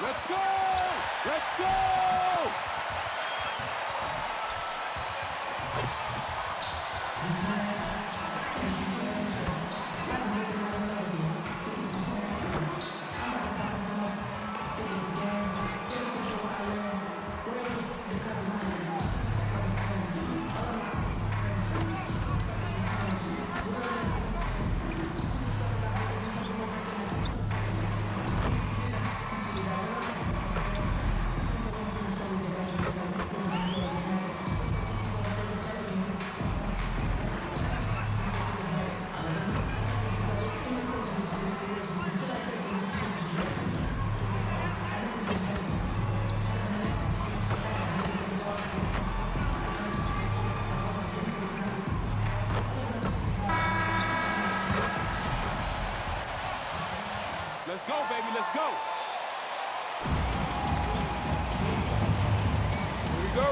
Let's go! Let's go! Let's go, baby, let's go. Here we go.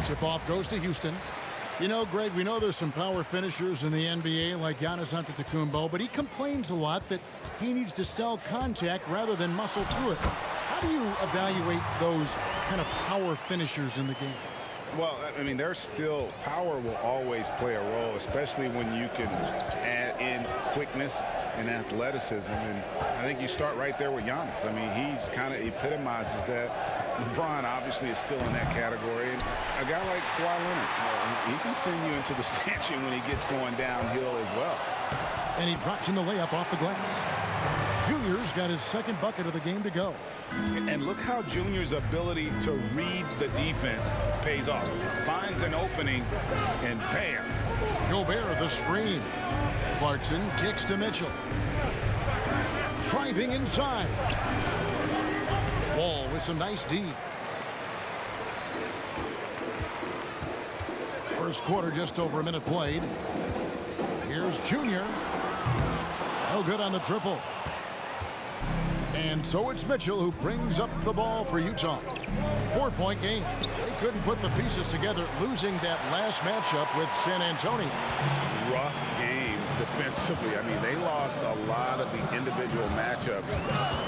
Tip-off goes to Houston. You know, Greg, we know there's some power finishers in the NBA like Giannis Antetokounmpo, but he complains a lot that he needs to sell contact rather than muscle through it. How do you evaluate those kind of power finishers in the game? Well, I mean, there's still power will always play a role, especially when you can add in quickness and athleticism. And I think you start right there with Giannis. I mean, he's kind of epitomizes that. LeBron obviously is still in that category. And a guy like Kawhi Leonard, he can send you into the stanchion when he gets going downhill as well. And he drops in the layup off the glass. Junior's got his second bucket of the game to go. And look how Junior's ability to read the defense pays off. Finds an opening, and bam. Gobert the screen. Clarkson kicks to Mitchell. Driving inside. Wall with some nice D. First quarter, just over a minute played. Here's Junior. No good on the triple. And so it's Mitchell who brings up the ball for Utah. 4-point game. They couldn't put the pieces together, losing that last matchup with San Antonio. Rough game defensively. I mean, they lost a lot of the individual matchups,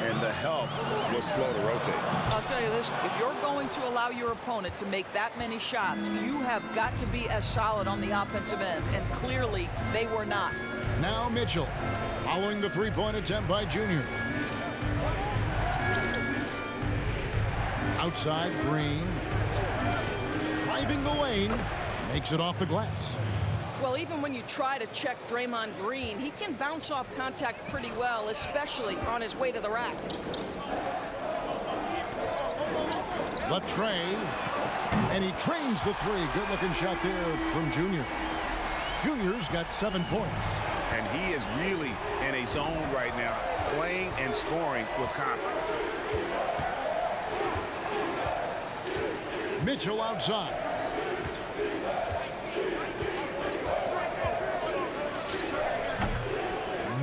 and the help was slow to rotate. I'll tell you this, if you're going to allow your opponent to make that many shots, you have got to be as solid on the offensive end, and clearly they were not. Now Mitchell, following the three-point attempt by Junior. Outside, Green. Driving the lane. Makes it off the glass. Well, even when you try to check Draymond Green, he can bounce off contact pretty well, especially on his way to the rack. Latrey. And he trains the three. Good-looking shot there from Junior. Junior's got 7 points. And he is really in a zone right now, playing and scoring with confidence. Mitchell outside.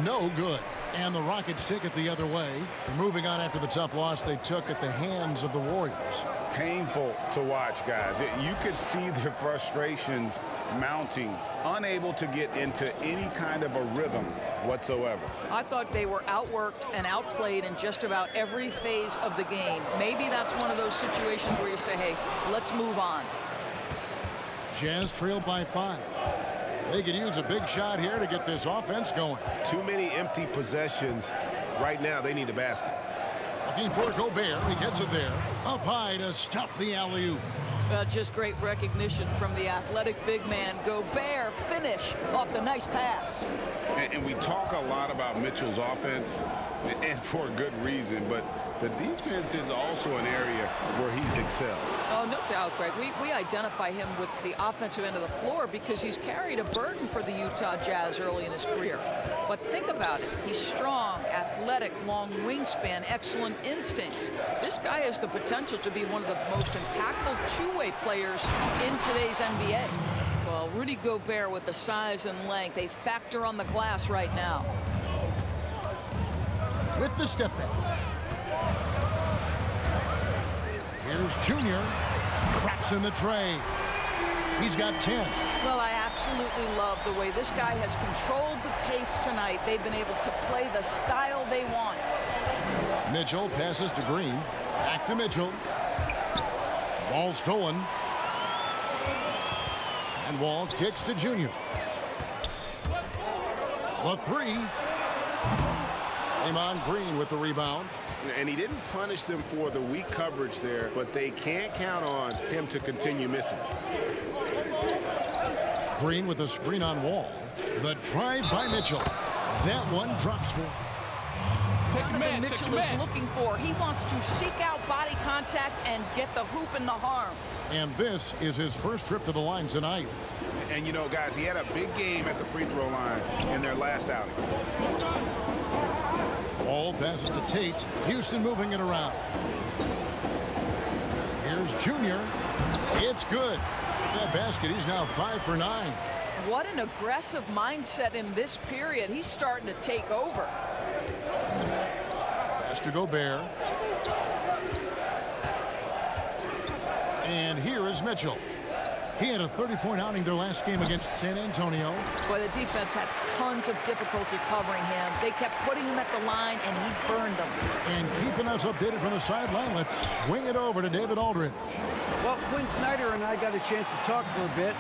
No good. And the Rockets take it the other way. They're moving on after the tough loss they took at the hands of the Warriors. Painful to watch, guys. You could see their frustrations mounting, unable to get into any kind of a rhythm whatsoever. I thought they were outworked and outplayed in just about every phase of the game. Maybe that's one of those situations where you say, hey, let's move on. Jazz trailed by 5. They could use a big shot here to get this offense going. Too many empty possessions. Right now, they need a basket. Looking for Gobert. He gets it there. Up high to stuff the alley-oop. Just great recognition from the athletic big man. Gobert finish off the nice pass. And we talk a lot about Mitchell's offense, and for a good reason, but the defense is also an area where he's excelled. Oh, no doubt, Greg. We identify him with the offensive end of the floor because he's carried a burden for the Utah Jazz early in his career. But think about it. He's strong, athletic, long wingspan, excellent instincts. This guy has the potential to be one of the most impactful two-way players in today's NBA. Well, Rudy Gobert with the size and length, they factor on the glass right now. With the step back. Here's Junior. Traps in the tray. He's got 10. Well, I absolutely love the way this guy has controlled the pace tonight. They've been able to play the style they want. Mitchell passes to Green. Back to Mitchell. Ball stolen. And Wall kicks to Junior. The three. Draymond Green with the rebound. And he didn't punish them for the weak coverage there, but they can't count on him to continue missing. Green with a screen on Wall. The drive by Mitchell. That one drops for. Donovan Mitchell is looking for. He wants to seek out body contact and get the hoop in the harm. And this is his first trip to the line tonight. And, you know, guys, he had a big game at the free throw line in their last outing. Ball passes to Tate. Houston moving it around. Here's Junior. It's good. That basket, he's now 5 for 9. What an aggressive mindset in this period. He's starting to take over. Pass to Gobert. And here is Mitchell. He had a 30-point outing their last game against San Antonio. Boy, the defense had tons of difficulty covering him. They kept putting him at the line, and he burned them. And keeping us updated from the sideline, let's swing it over to David Aldridge. Well, Quinn Snyder and I got a chance to talk for a bit.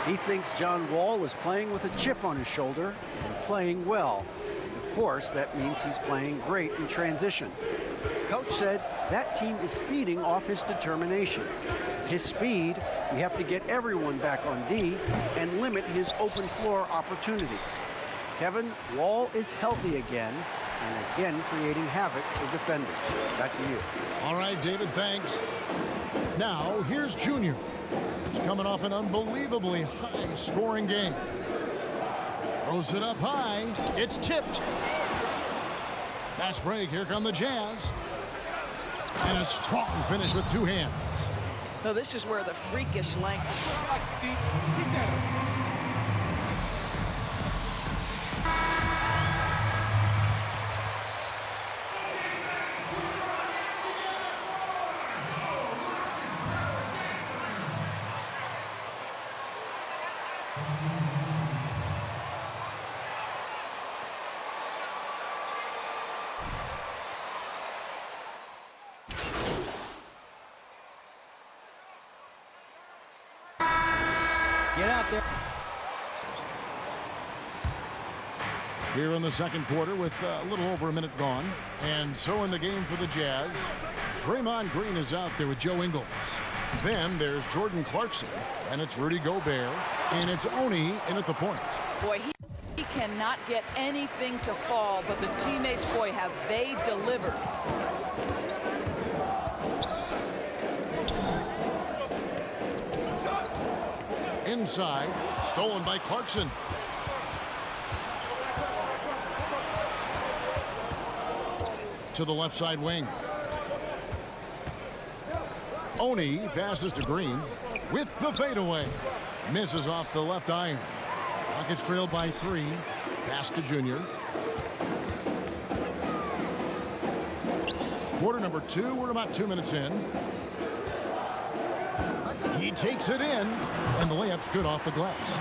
He thinks John Wall is playing with a chip on his shoulder and playing well. And of course, that means he's playing great in transition. Coach said that team is feeding off his determination. With his speed, we have to get everyone back on D and limit his open floor opportunities. Kevin, Wall is healthy again and again creating havoc for defenders. Back to you. All right, David, thanks. Now, here's Junior. He's coming off an unbelievably high-scoring game. Throws it up high. It's tipped. Fast break. Here come the Jazz. And a strong finish with two hands. No, this is where the freakish length. Get out there. Here in the second quarter with a little over a minute gone. And so in the game for the Jazz, Draymond Green is out there with Joe Ingles. Then there's Jordan Clarkson, and it's Rudy Gobert, and it's Oni in at the point. Boy, he cannot get anything to fall, but the teammates, boy, have they delivered. Inside, stolen by Clarkson. To the left side wing. Oni passes to Green with the fadeaway. Misses off the left iron. Rockets trailed by 3. Pass to Junior. Quarter number 2. We're about 2 minutes in. He takes it in, and the layup's good off the glass.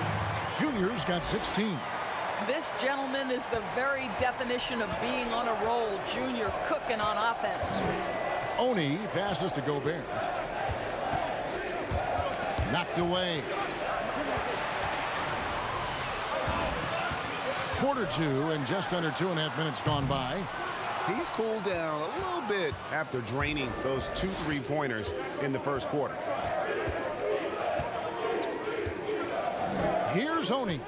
Junior's got 16. This gentleman is the very definition of being on a roll. Junior cooking on offense. Oni passes to Gobert. Knocked away. Quarter 2 and just under 2.5 minutes gone by. He's cooled down a little bit after draining those 2 3-pointers in the first quarter. Here's Oni.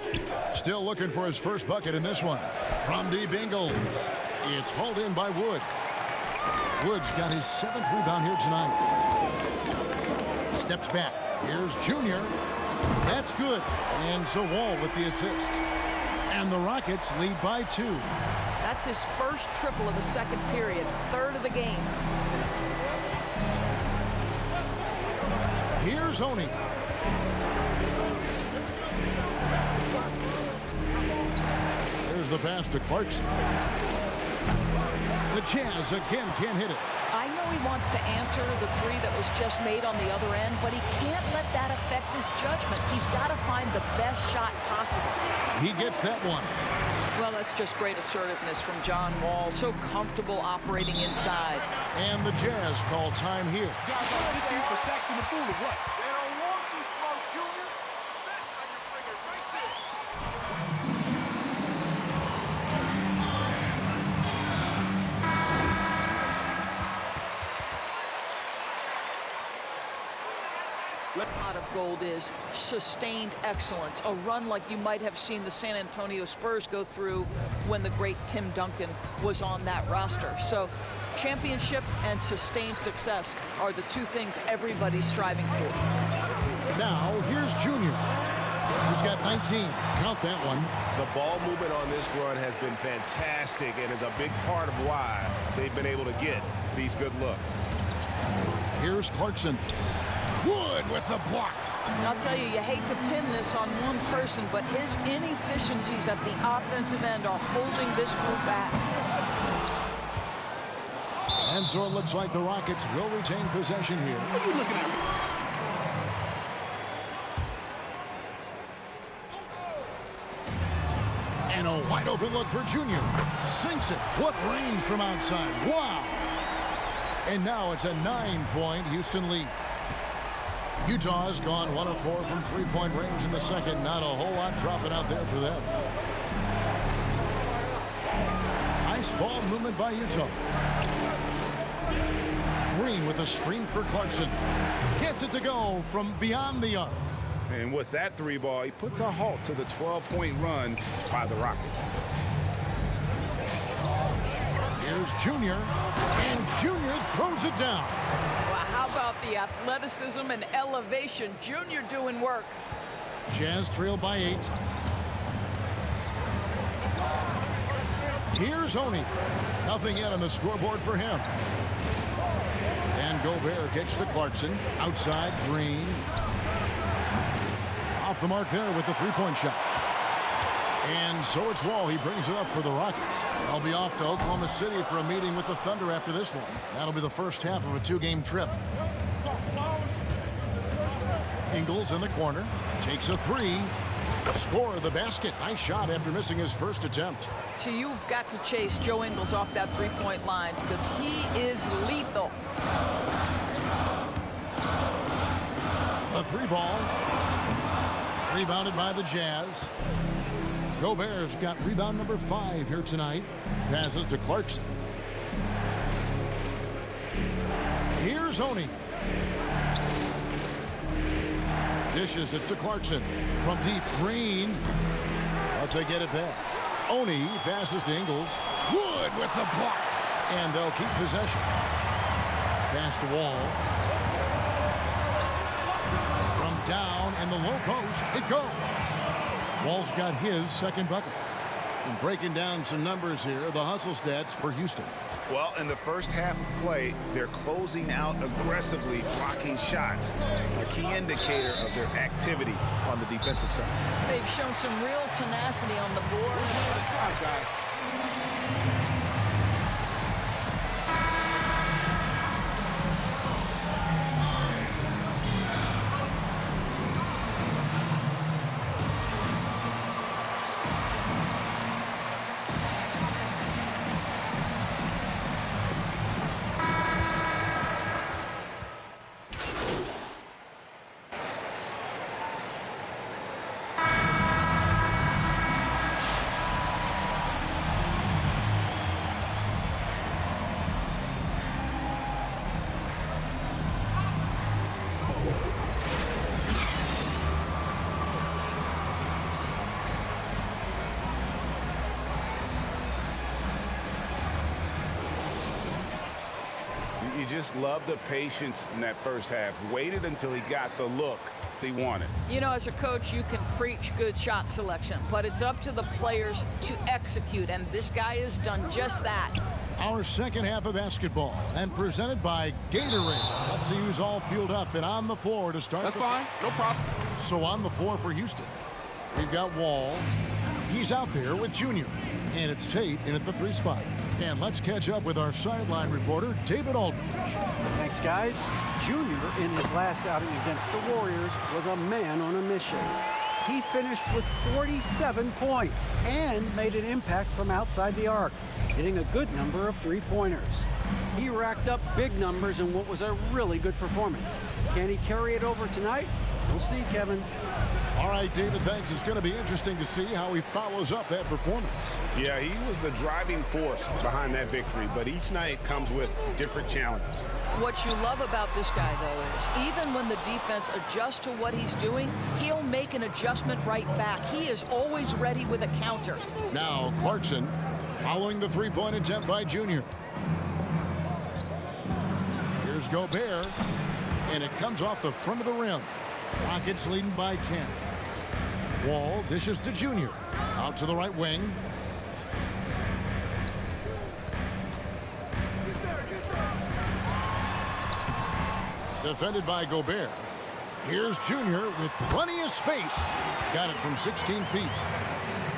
Still looking for his first bucket in this one. From deep Ingles. It's hauled in by Wood. Wood's got his 7th rebound here tonight. Steps back. Here's Junior. That's good. And so Wall with the assist. And the Rockets lead by 2. That's his first triple of the second period. Third of the game. Here's Oni. There's the pass to Clarkson. The Jazz again can't hit it. I know he wants to answer the 3 that was just made on the other end, but he can't let that affect his judgment. He's got to find the best shot possible. He gets that one. Well, that's just great assertiveness from John Wall. So comfortable operating inside. And the Jazz call time here. Guys, I'm ready to you for sacking the fool or what? They don't want you, Smoke Jr. That's how you bring it right there. Pot of gold is sustained excellence, a run like you might have seen the San Antonio Spurs go through when the great Tim Duncan was on that roster. So championship and sustained success are the two things everybody's striving for. Now, here's Junior. He's got 19. Count that one. The ball movement on this run has been fantastic and is a big part of why they've been able to get these good looks. Here's Clarkson. Wood with the block. I'll tell you, you hate to pin this on one person, but his inefficiencies at the offensive end are holding this group back. And so it looks like the Rockets will retain possession here. What are you looking at? And a wide open look for Junior. Sinks it. What range from outside. Wow. And now it's a 9-point Houston lead. Utah's gone 1 of 4 from three-point range in the second. Not a whole lot dropping out there for them. Nice ball movement by Utah. Green with a screen for Clarkson. Gets it to go from beyond the arc. And with that three ball, he puts a halt to the 12-point run by the Rockets. Here's Junior. And Junior throws it down. Well, how about the athleticism and elevation? Junior doing work. Jazz trail by 8. Here's Oni. Nothing yet on the scoreboard for him. And Gobert kicks to Clarkson. Outside, Green. Off the mark there with the three-point shot. And so it's Wall. He brings it up for the Rockets. They'll be off to Oklahoma City for a meeting with the Thunder after this one. That'll be the first half of a 2-game trip. Ingles in the corner. Takes a 3. Score the basket. Nice shot after missing his first attempt. So you've got to chase Joe Ingles off that three-point line because he is lethal. A 3-ball. Rebounded by the Jazz. Gobert's got rebound number 5 here tonight. Passes to Clarkson. Here's Oni. Dishes it to Clarkson. From deep, Green. But they get it back. Oni passes to Ingles. Wood with the block. And they'll keep possession. Pass to Wall. From down in the low post, it goes. Wall's got his second bucket. And breaking down some numbers here, the hustle stats for Houston. Well, in the first half of play, they're closing out aggressively, blocking shots, a key indicator of their activity on the defensive side. They've shown some real tenacity on the board. Guys. You just love the patience in that first half. Waited until he got the look he wanted. You know, as a coach, you can preach good shot selection, but it's up to the players to execute, and this guy has done just that. Our second half of basketball, and presented by Gatorade. Let's see who's all fueled up and on the floor to start. That's fine. No problem. So on the floor for Houston, we've got Wall. He's out there with Junior. And it's Tate in at the 3 spot. And let's catch up with our sideline reporter, David Aldridge. Thanks, guys. Junior, in his last outing against the Warriors, was a man on a mission. He finished with 47 points and made an impact from outside the arc, hitting a good number of three-pointers. He racked up big numbers in what was a really good performance. Can he carry it over tonight? We'll see, Kevin. All right, David, thanks. It's going to be interesting to see how he follows up that performance. Yeah, he was the driving force behind that victory, but each night comes with different challenges. What you love about this guy, though, is even when the defense adjusts to what he's doing, he'll make an adjustment right back. He is always ready with a counter. Now Clarkson following the three-point attempt by Junior. Here's Gobert, and it comes off the front of the rim. Rockets leading by 10. Wall dishes to Junior. Out to the right wing. Defended by Gobert. Here's Junior with plenty of space. Got it from 16 feet.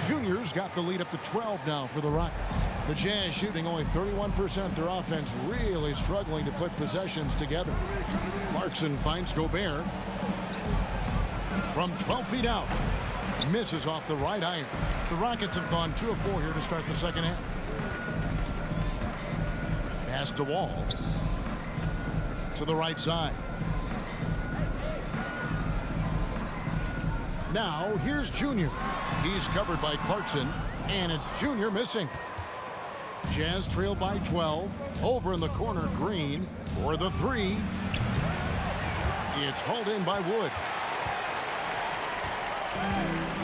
Junior's got the lead up to 12 now for the Rockets. The Jazz shooting only 31%. Their offense really struggling to put possessions together. Clarkson finds Gobert. From 12 feet out. Misses off the right iron. The Rockets have gone 2 of 4 here to start the second half. Pass to Wall. To the right side. Now here's Junior. He's covered by Clarkson, and it's Junior missing. Jazz trail by 12. Over in the corner, Green for the three. It's hauled in by Wood.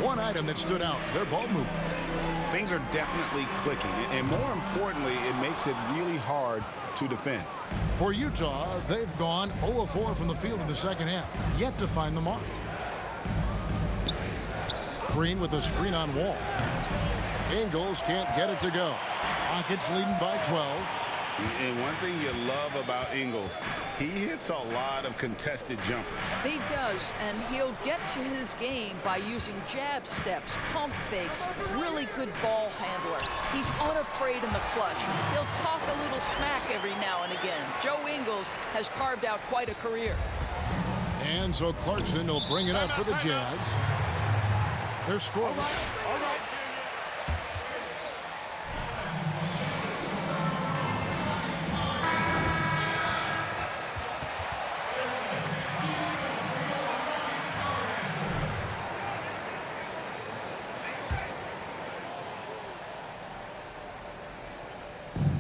One item that stood out, their ball movement. Things are definitely clicking, and more importantly, it makes it really hard to defend. For Utah, they've gone 0 of 4 from the field in the second half, yet to find the mark. Green with a screen on Wall. Ingles can't get it to go. Rockets leading by 12. And one thing you love about Ingles, he hits a lot of contested jumpers. He does, and he'll get to his game by using jab steps, pump fakes, really good ball handler. He's unafraid in the clutch. He'll talk a little smack every now and again. Joe Ingles has carved out quite a career. And so Clarkson will bring it up for the Jazz. They're scoreless. All right.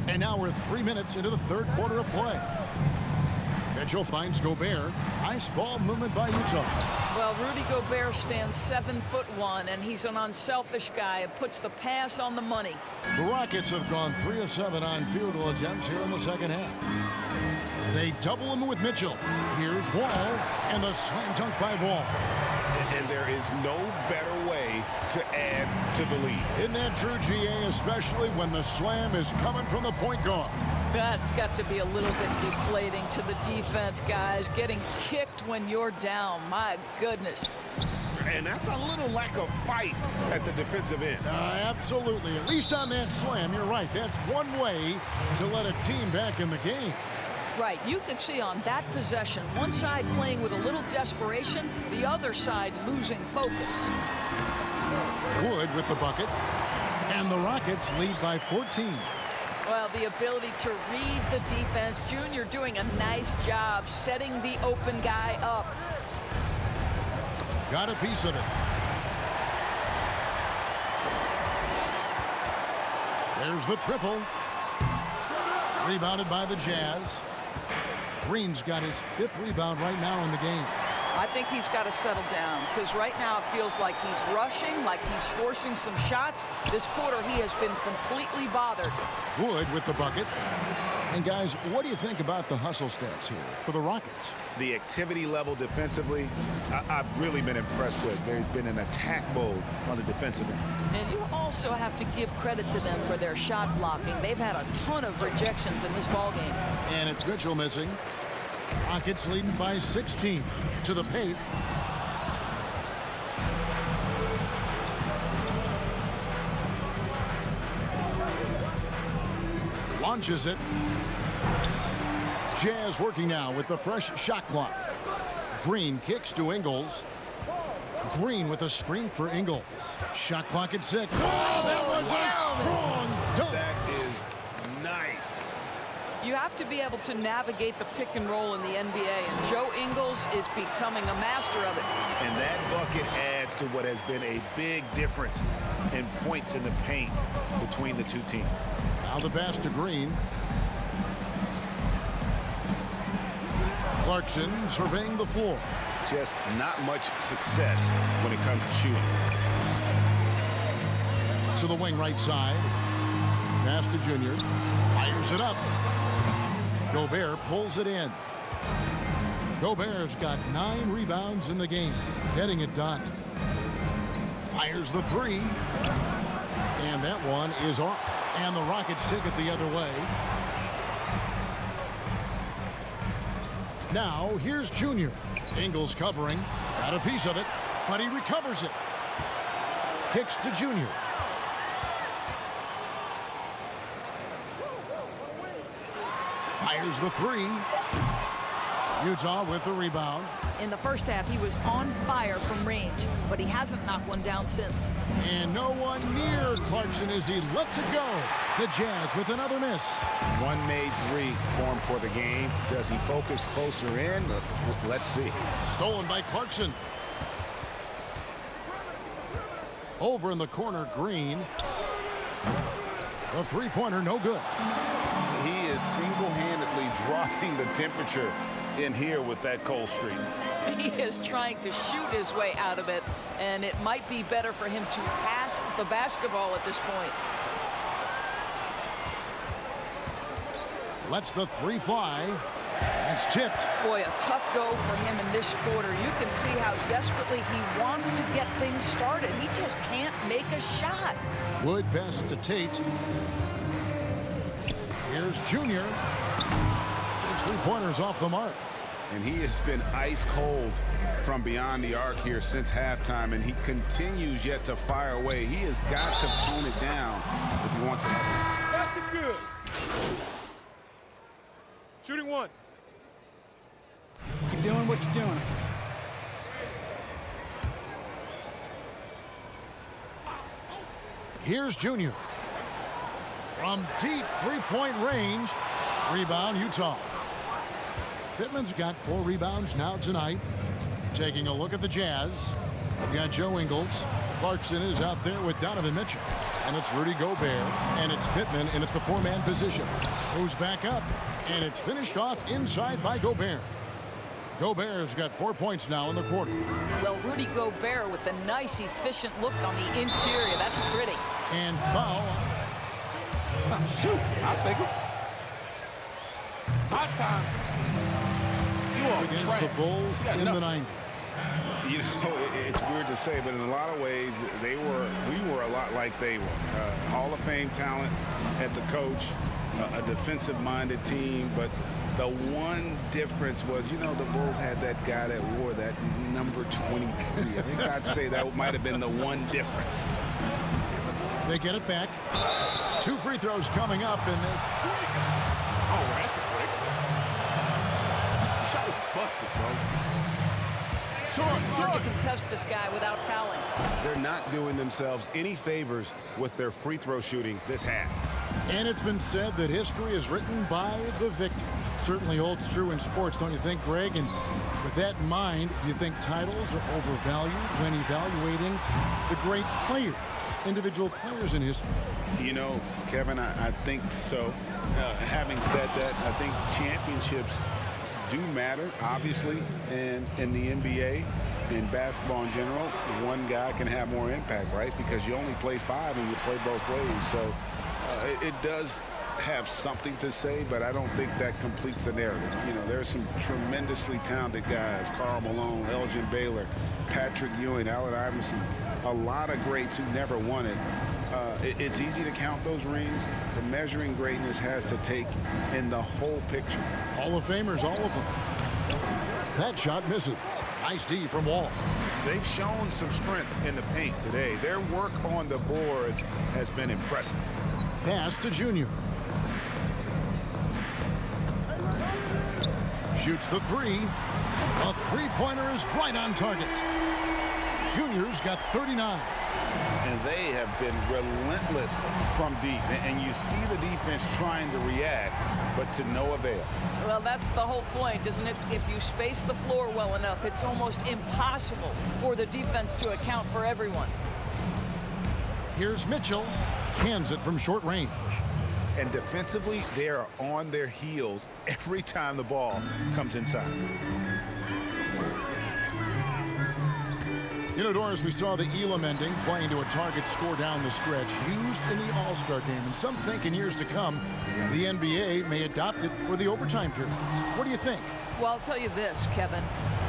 And now we're 3 minutes into the third quarter of play. Mitchell finds Gobert. Nice ball movement by Utah. Well, Rudy Gobert stands 7'1", and he's an unselfish guy and puts the pass on the money. The Rockets have gone 3 of 7 on field goal attempts here in the second half. They double him with Mitchell. Here's Wall, and the slam dunk by Wall. And there is no better way to add to the lead. Isn't that true, GA, especially when the slam is coming from the point guard? That's got to be a little bit deflating to the defense, guys. Getting kicked when you're down. My goodness. And that's a little lack of fight at the defensive end. Absolutely. At least on that slam, you're right. That's one way to let a team back in the game. Right. You could see on that possession, one side playing with a little desperation, the other side losing focus. Wood with the bucket. And the Rockets lead by 14. Well, the ability to read the defense. Junior doing a nice job setting the open guy up. Got a piece of it. There's the triple. Rebounded by the Jazz. Green's got his 5th rebound right now in the game. I think he's got to settle down because right now it feels like he's rushing, like he's forcing some shots. This quarter he has been completely bothered. Wood with the bucket. And guys, what do you think about the hustle stats here for the Rockets? The activity level defensively, I've really been impressed with. There's been an attack mode on the defensive end. And you also have to give credit to them for their shot blocking. They've had a ton of rejections in this ballgame. And it's Mitchell missing. Rockets leading by 16 to the paint. Launches it. Jazz working now with the fresh shot clock. Green kicks to Ingles. Green with a screen for Ingles. Shot clock at 6. Oh, that was a strong dunk. That is nice. You have to be able to navigate the pick and roll in the NBA, and Joe Ingles is becoming a master of it. And that bucket adds to what has been a big difference in points in the paint between the two teams. Now the pass to Green. Clarkson surveying the floor. Just not much success when it comes to shooting. To the wing right side. Pass to Junior. Fires it up. Gobert pulls it in. Gobert's got 9 rebounds in the game. Getting it done. Fires the 3. And that one is off. And the Rockets take it the other way. Now here's Junior. Ingles covering. Got a piece of it. But he recovers it. Kicks to Junior. Fires the 3. Utah with the rebound. In the first half, he was on fire from range, but he hasn't knocked one down since. And no one near Clarkson as he lets it go. The Jazz with another miss. One made 3 for him for the game. Does he focus closer in? Let's see. Stolen by Clarkson. Over in the corner, Green. The three-pointer, no good. He is single-handedly dropping the temperature in here with that cold streak. He is trying to shoot his way out of it, and it might be better for him to pass the basketball at this point. Lets the 3 fly. It's tipped. Boy, a tough go for him in this quarter. You can see how desperately he wants to get things started. He just can't make a shot. Wood pass to Tate. Here's Junior. His three-pointer's off the mark. And he has been ice cold from beyond the arc here since halftime, and he continues yet to fire away. He has got to tone it down if he wants to. Basket's good. Shooting 1. Keep doing what you're doing. Here's Junior. From deep three-point range. Rebound, Utah. Pittman's got 4 rebounds now tonight. Taking a look at the Jazz. We've got Joe Ingles. Clarkson is out there with Donovan Mitchell. And it's Rudy Gobert. And it's Pittman in at the 4-man position. Moves back up. And it's finished off inside by Gobert. Gobert's got 4 points now in the quarter. Well, Rudy Gobert with a nice, efficient look on the interior. That's pretty. And foul. Shoot, I'll take it. Hot time. You are Against trash. the Bulls in the 90s. You know, it's weird to say, but in a lot of ways, we were a lot like they were. Hall of Fame talent at the coach, a defensive-minded team, but the one difference was, you know, the Bulls had that guy that wore that number 23. I think I'd say that might have been the one difference. They get it back. 2 free throws coming up, and Oh, that's a break. The shot was busted, bro. Hard to contest this guy without fouling. They're not doing themselves any favors with their free throw shooting this half. And it's been said that history is written by the victor. Certainly holds true in sports, don't you think, Greg? And with that in mind, do you think titles are overvalued when evaluating the great players, individual players in history? You know, Kevin, I think so. Having said that, I think championships do matter, obviously, and in the NBA, in basketball in general, one guy can have more impact, right? Because you only play 5 and you play both ways. So it does have something to say, but I don't think that completes the narrative. You know, there's some tremendously talented guys, Karl Malone, Elgin Baylor, Patrick Ewing, Allen Iverson, a lot of greats who never won it. It's easy to count those rings. The measuring greatness has to take in the whole picture. Hall of Famers, all of them. That shot misses. Nice D from Wall. They've shown some strength in the paint today. Their work on the boards has been impressive. Pass to Junior. Shoots the 3. A three-pointer is right on target. Junior's got 39. And they have been relentless from deep. And you see the defense trying to react, but to no avail. Well, that's the whole point, isn't it? If you space the floor well enough, it's almost impossible for the defense to account for everyone. Here's Mitchell. Cans it from short range. And defensively, they are on their heels every time the ball comes inside. You know, Doris, we saw the Elam ending playing to a target score down the stretch used in the All-Star game. And some think in years to come, the NBA may adopt it for the overtime periods. What do you think? Well, I'll tell you this, Kevin.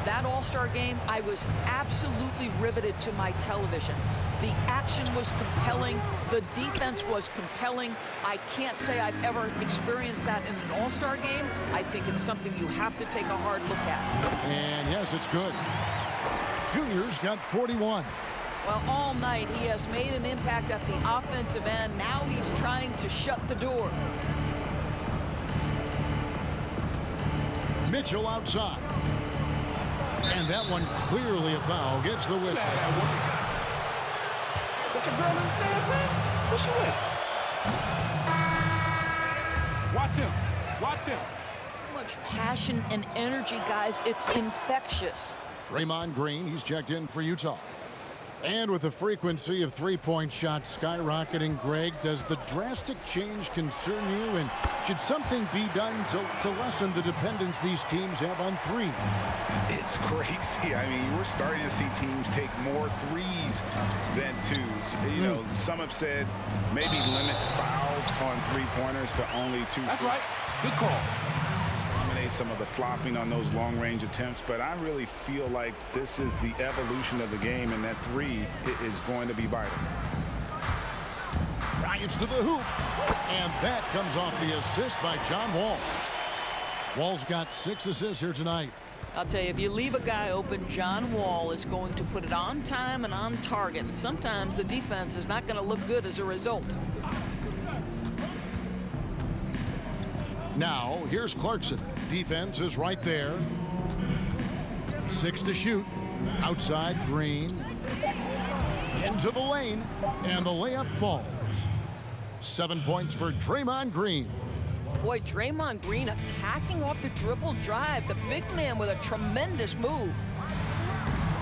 That All-Star game, I was absolutely riveted to my television. The action was compelling. The defense was compelling. I can't say I've ever experienced that in an All-Star game. I think it's something you have to take a hard look at. And yes, it's good. Junior's got 41. Well, all night he has made an impact at the offensive end. Now he's trying to shut the door. Mitchell outside. And that one clearly a foul. Gets the whistle. Put your girl in the stands, man. What you with? Watch him. Watch him. So much passion and energy, guys. It's infectious. Draymond Green, he's checked in for Utah. And with the frequency of three-point shots skyrocketing, Greg, does the drastic change concern you? And should something be done to lessen the dependence these teams have on three? It's crazy. I mean, we're starting to see teams take more threes than twos. You know, some have said maybe limit fouls on three-pointers to only 2. That's right. Good call. Eliminate some of the flopping on those long-range attempts, but I really feel like this is the evolution of the game, and that three is going to be vital. Drives to the hoop, and that comes off the assist by John Wall. Wall's got 6 assists here tonight. I'll tell you, if you leave a guy open, John Wall is going to put it on time and on target. And sometimes the defense is not going to look good as a result. Now, here's Clarkson. Defense is right there. 6 to shoot. Outside, Green. Into the lane, and the layup falls. 7 points for Draymond Green. Boy, Draymond Green attacking off the dribble drive. The big man with a tremendous move.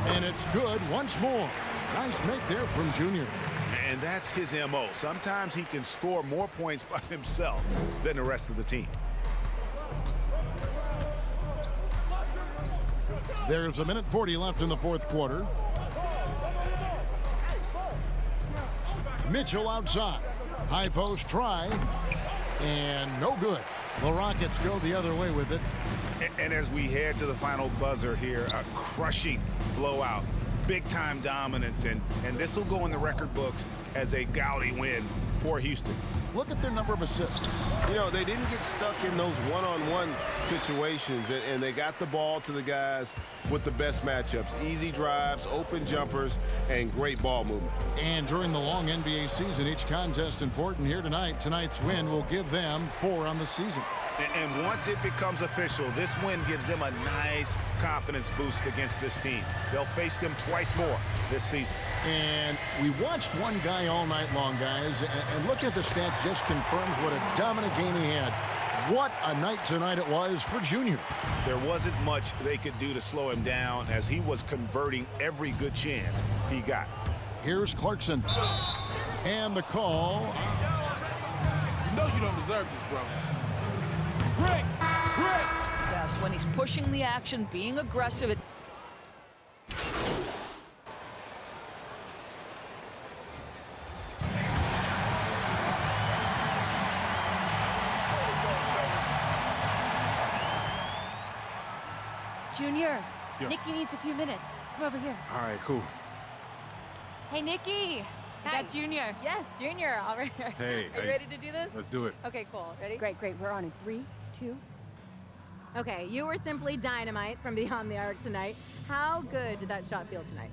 And it's good once more. Nice make there from Junior. And that's his MO. Sometimes he can score more points by himself than the rest of the team. There's 1:40 left in the fourth quarter. Mitchell outside. High post try. And no good. The Rockets go the other way with it. And as we head to the final buzzer here, a crushing blowout. Big-time dominance, and this will go in the record books as a gaudy win for Houston. Look at their number of assists. You know, they didn't get stuck in those one-on-one situations, and they got the ball to the guys with the best matchups. Easy drives, open jumpers, and great ball movement. And during the long NBA season, each contest important here tonight. Tonight's win will give them 4 on the season. And once it becomes official, this win gives them a nice confidence boost against this team. They'll face them twice more this season. And we watched one guy all night long, guys, and look at the stats, just confirms what a dominant game he had. What a night tonight it was for Junior. There wasn't much they could do to slow him down as he was converting every good chance he got. Here's Clarkson. And the call. You know you don't deserve this, bro. Break! Break! Yes, when he's pushing the action, being aggressive. Junior, Yeah. Nikki needs a few minutes. Come over here. All right, cool. Hey, Nikki. I got Junior. Yes, Junior. All right. Hey, Are you ready to do this? Let's do it. Okay, cool. Ready? Great, great. We're on in 3, 2. Okay, you were simply dynamite from beyond the arc tonight. How good did that shot feel tonight?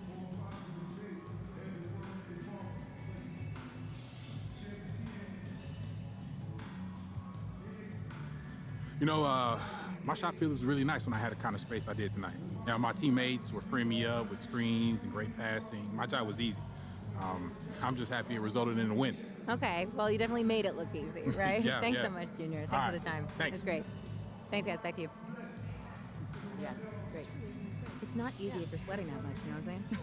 You know, my shot feel was really nice when I had the kind of space I did tonight. Now, my teammates were freeing me up with screens and great passing. My job was easy. I'm just happy it resulted in a win. Okay, well, you definitely made it look easy, right? Yeah, Thanks yeah. so much, Junior. All Thanks for right. the time. Thanks. It's great. Thanks, guys. Back to you. Yeah, great. It's not easy if you're sweating that much, you know what I'm saying?